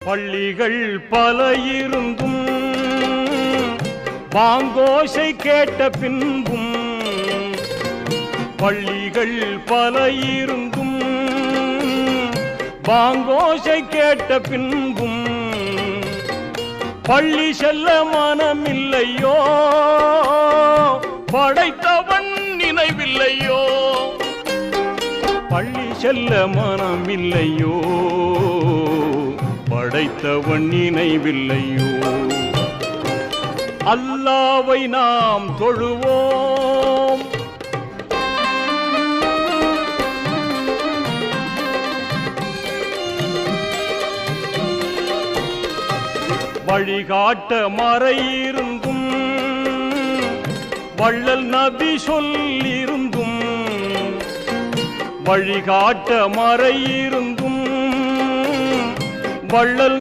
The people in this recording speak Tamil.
பள்ளிகள் பல இருந்தும் பாங்கோசை கேட்ட பின்பும், பள்ளிகள் பல இருந்தும் பாங்கோசை கேட்ட பின்பும், பள்ளி செல்ல மனமில்லையோ படைத்தவன் நினைவில்லையோ, பள்ளி செல்ல மனமில்லையோ படைத்தவன் நினைவில்லையோ. அல்லாஹ்வை நாம் தொழுவோம், வழிகாட்ட மறையிருந்தும் வள்ளல் நபி சொல்லிருந்தும், வழிகாட்ட மறையிருந்தும் வள்ளல்